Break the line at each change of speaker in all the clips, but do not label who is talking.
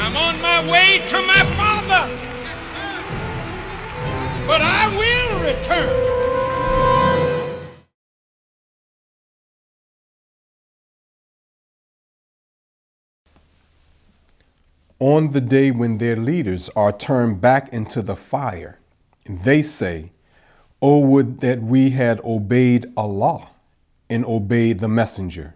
I'm on my way to my Father, but I will return.
On the day when their leaders are turned back into the fire, they say, "Oh, would that we had obeyed Allah and obeyed the messenger."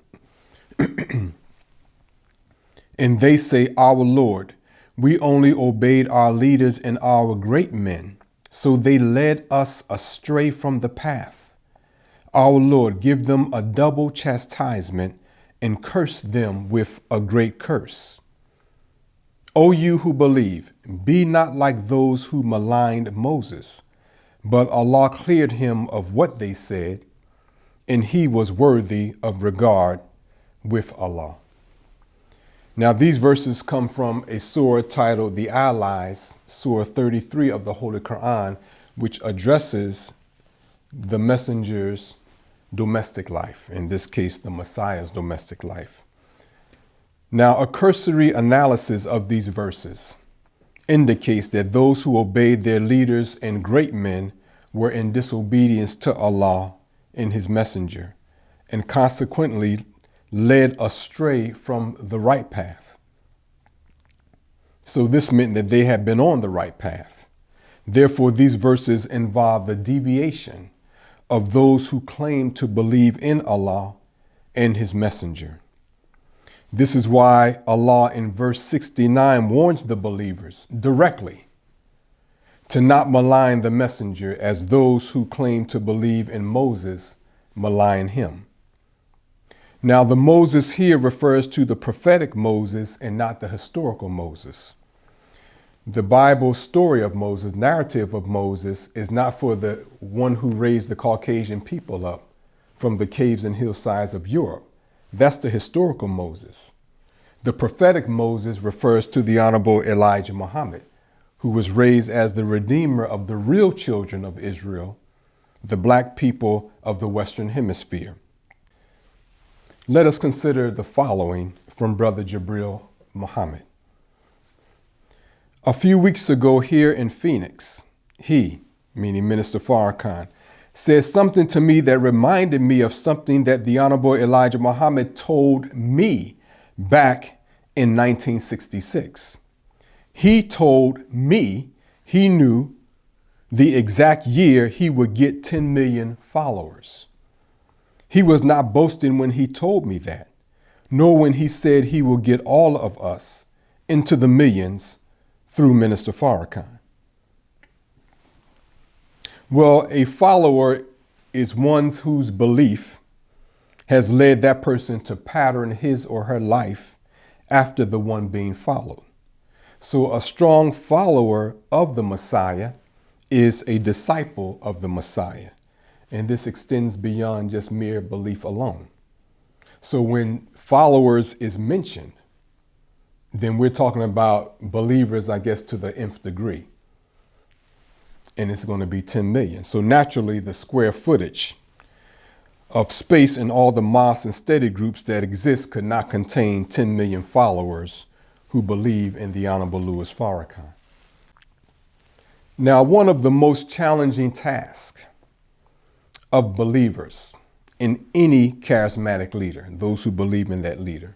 And they say, "Our Lord, we only obeyed our leaders and our great men, so they led us astray from the path. Our Lord, give them a double chastisement and curse them with a great curse. O you who believe, be not like those who maligned Moses, but Allah cleared him of what they said, and he was worthy of regard with Allah." Now, these verses come from a surah titled The Allies, Surah 33 of the Holy Quran, which addresses the messenger's domestic life, in this case, the Messiah's domestic life. Now, a cursory analysis of these verses indicates that those who obeyed their leaders and great men were in disobedience to Allah and his messenger, and consequently led astray from the right path. So this meant that they had been on the right path. Therefore, these verses involve the deviation of those who claim to believe in Allah and his messenger. This is why Allah in verse 69 warns the believers directly to not malign the messenger as those who claim to believe in Moses malign him. Now, the Moses here refers to the prophetic Moses and not the historical Moses. The Bible story of Moses, narrative of Moses, is not for the one who raised the Caucasian people up from the caves and hillsides of Europe. That's the historical Moses. The prophetic Moses refers to the Honorable Elijah Muhammad, who was raised as the redeemer of the real children of Israel, the black people of the Western Hemisphere. Let us consider the following from Brother Jabril Muhammad. A few weeks ago here in Phoenix, he, meaning Minister Farrakhan, said something to me that reminded me of something that the Honorable Elijah Muhammad told me back in 1966. He told me he knew the exact year he would get 10 million followers. He was not boasting when he told me that, nor when he said he will get all of us into the millions through Minister Farrakhan. Well, a follower is one whose belief has led that person to pattern his or her life after the one being followed. So a strong follower of the Messiah is a disciple of the Messiah. And this extends beyond just mere belief alone. So when followers is mentioned, then we're talking about believers, I guess, to the nth degree. And it's going to be 10 million. So naturally, the square footage of space in all the mosques and study groups that exist could not contain 10 million followers who believe in the Honorable Louis Farrakhan. Now, one of the most challenging tasks of believers in any charismatic leader, those who believe in that leader,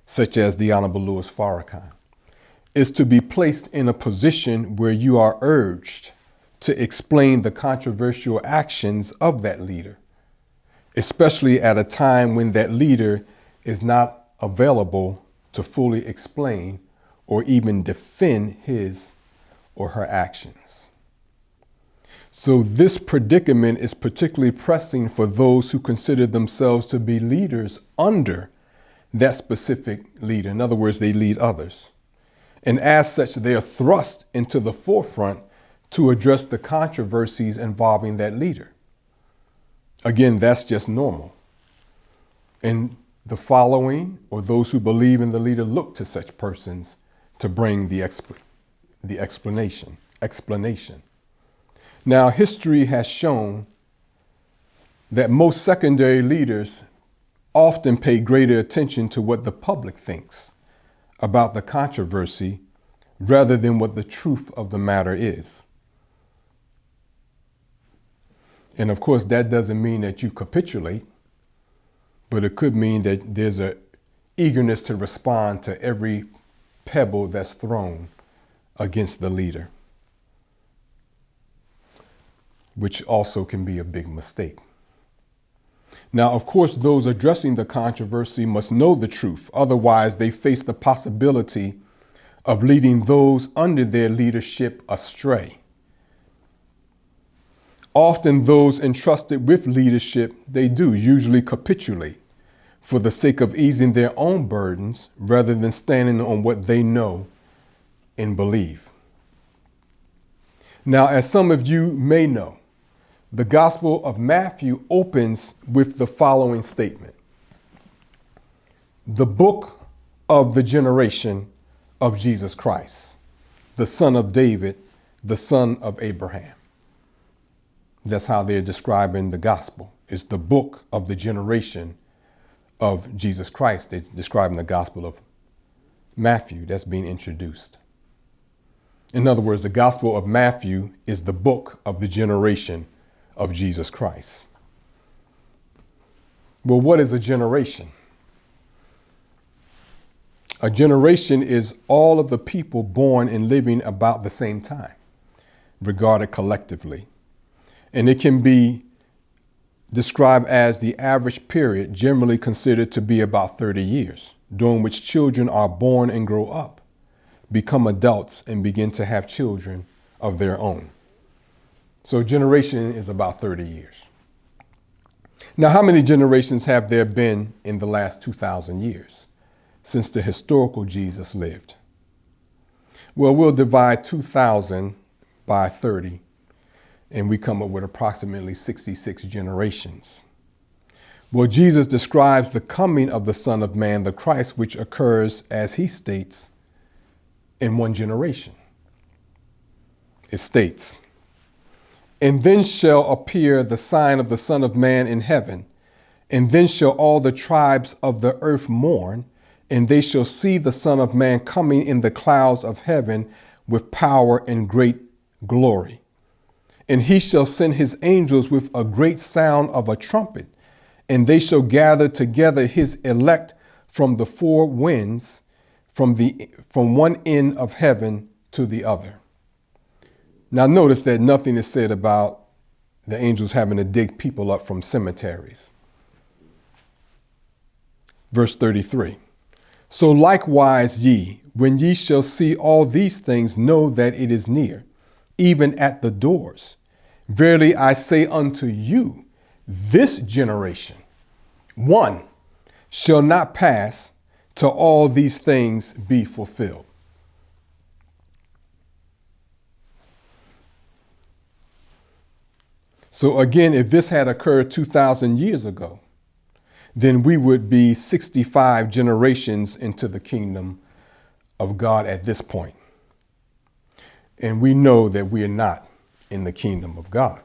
such as the Honorable Louis Farrakhan, is to be placed in a position where you are urged to explain the controversial actions of that leader, especially at a time when that leader is not available to fully explain or even defend his or her actions. So this predicament is particularly pressing for those who consider themselves to be leaders under that specific leader. In other words, they lead others. And as such, they are thrust into the forefront to address the controversies involving that leader. Again, that's just normal. And the following, or those who believe in the leader, look to such persons to bring the explanation. Now, history has shown that most secondary leaders often pay greater attention to what the public thinks about the controversy rather than what the truth of the matter is. And of course, that doesn't mean that you capitulate, but it could mean that there's an eagerness to respond to every pebble that's thrown against the leader, which also can be a big mistake. Now, of course, those addressing the controversy must know the truth. Otherwise, they face the possibility of leading those under their leadership astray. Often those entrusted with leadership, they do usually capitulate for the sake of easing their own burdens rather than standing on what they know and believe. Now, as some of you may know, the Gospel of Matthew opens with the following statement: the book of the generation of Jesus Christ, the son of David, the son of Abraham. That's how they're describing the gospel. It's the book of the generation of Jesus Christ. They're describing the Gospel of Matthew that's being introduced. In other words, the Gospel of Matthew is the book of the generation of Jesus Christ. Well, what is a generation? A generation is all of the people born and living about the same time, regarded collectively. And it can be described as the average period generally considered to be about 30 years, during which children are born and grow up, become adults, and begin to have children of their own. So generation is about 30 years. Now, how many generations have there been in the last 2,000 years since the historical Jesus lived? Well, we'll divide 2,000 by 30, and we come up with approximately 66 generations. Well, Jesus describes the coming of the Son of Man, the Christ, which occurs, as he states, in one generation. It states, "And then shall appear the sign of the Son of Man in heaven, and then shall all the tribes of the earth mourn, and they shall see the Son of Man coming in the clouds of heaven with power and great glory. And he shall send his angels with a great sound of a trumpet, and they shall gather together his elect from the four winds, from one end of heaven to the other." Now notice that nothing is said about the angels having to dig people up from cemeteries. Verse 33. "So likewise ye, when ye shall see all these things, know that it is near, even at the doors. Verily I say unto you, this generation, one, shall not pass till all these things be fulfilled." So again, if this had occurred 2,000 years ago, then we would be 65 generations into the kingdom of God at this point. And we know that we are not in the kingdom of God.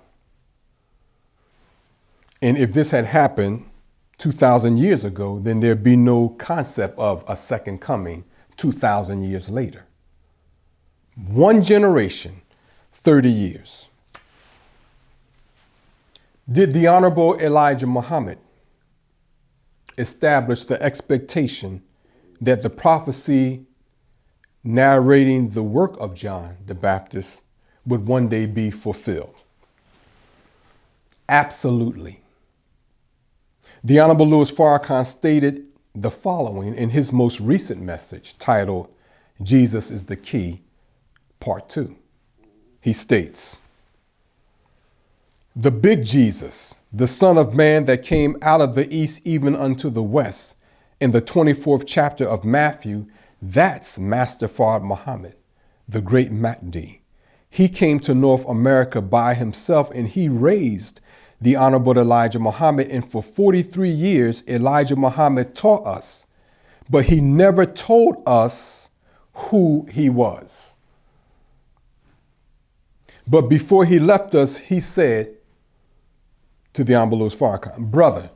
And if this had happened 2,000 years ago, then there'd be no concept of a second coming 2,000 years later. One generation, 30 years. Did the Honorable Elijah Muhammad establish the expectation that the prophecy narrating the work of John the Baptist would one day be fulfilled? Absolutely. The Honorable Louis Farrakhan stated the following in his most recent message titled, "Jesus is the Key, Part 2. He states, "The big Jesus, the Son of Man that came out of the east even unto the west, in the 24th chapter of Matthew, that's Master Fard Muhammad, the great Mahdi. He came to North America by himself, and he raised the Honorable Elijah Muhammad. And for 43 years, Elijah Muhammad taught us, but he never told us who he was. But before he left us, he said to the Honorable Louis Farrakhan, 'Brother,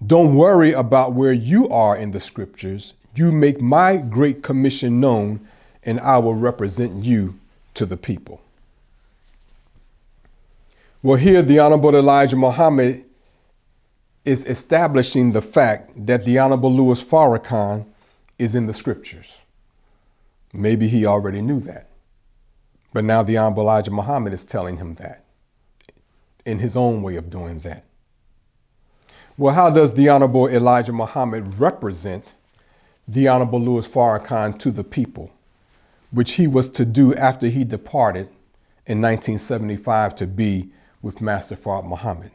don't worry about where you are in the scriptures. You make my great commission known, and I will represent you to the people. Well, here the Honorable Elijah Muhammad is establishing the fact that the Honorable Louis Farrakhan is in the scriptures. Maybe he already knew that, but now the Honorable Elijah Muhammad is telling him that in his own way of doing that. Well, how does the Honorable Elijah Muhammad represent the Honorable Louis Farrakhan to the people, which he was to do after he departed in 1975 to be with Master Fard Muhammad?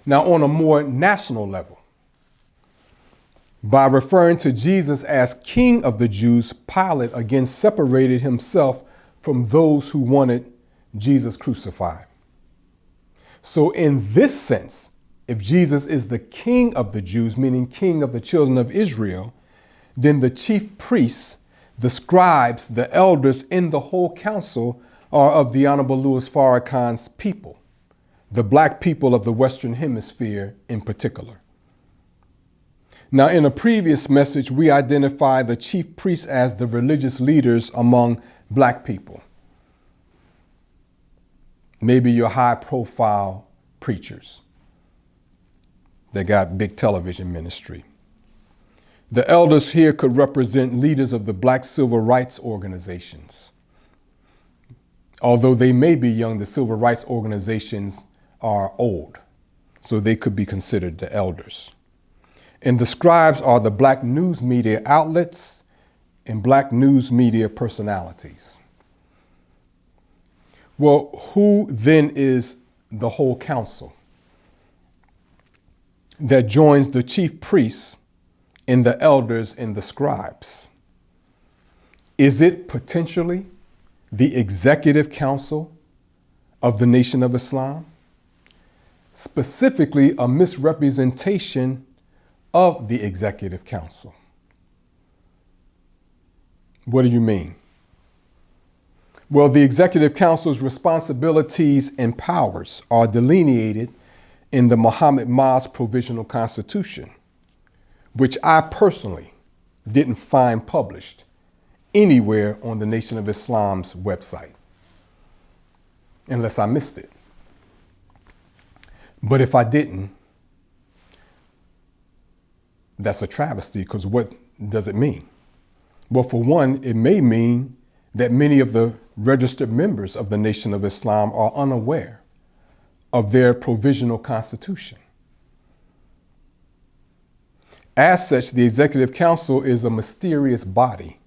Now, on a more national level, by referring to Jesus as King of the Jews, Pilate again separated himself from those who wanted Jesus crucified. So in this sense, if Jesus is the King of the Jews, meaning King of the children of Israel, then the chief priests, the scribes, the elders in the whole council are of the Honorable Louis Farrakhan's people, the black people of the Western Hemisphere in particular. Now, in a previous message, we identified the chief priests as the religious leaders among black people. Maybe your high-profile preachers that got big television ministry. The elders here could represent leaders of the black civil rights organizations. Although they may be young, the civil rights organizations are old, so they could be considered the elders. And the scribes are the black news media outlets and black news media personalities. Well, who then is the whole council that joins the chief priests and the elders and the scribes? Is it potentially the executive council of the Nation of Islam? Specifically, a misrepresentation of the executive council. What do you mean? Well, the executive council's responsibilities and powers are delineated in the Muhammad Ma's Provisional Constitution, which I personally didn't find published anywhere on the Nation of Islam's website, unless I missed it. But if I didn't, that's a travesty, because what does it mean? Well, for one, it may mean that many of the registered members of the Nation of Islam are unaware of their provisional constitution. As such, the Executive Council is a mysterious body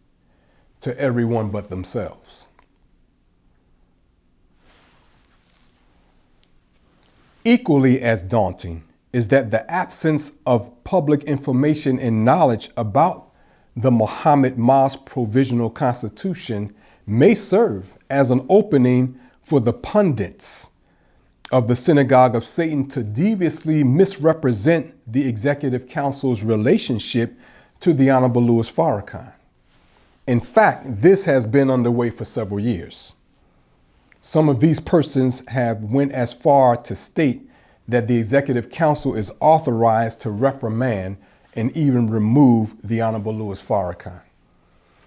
to everyone but themselves. Equally as daunting is that the absence of public information and knowledge about the Muhammad Ma's Provisional Constitution may serve as an opening for the pundits of the Synagogue of Satan to deviously misrepresent the Executive Council's relationship to the Honorable Louis Farrakhan. In fact, this has been underway for several years. Some of these persons have went as far to state that the Executive Council is authorized to reprimand and even remove the Honorable Louis Farrakhan.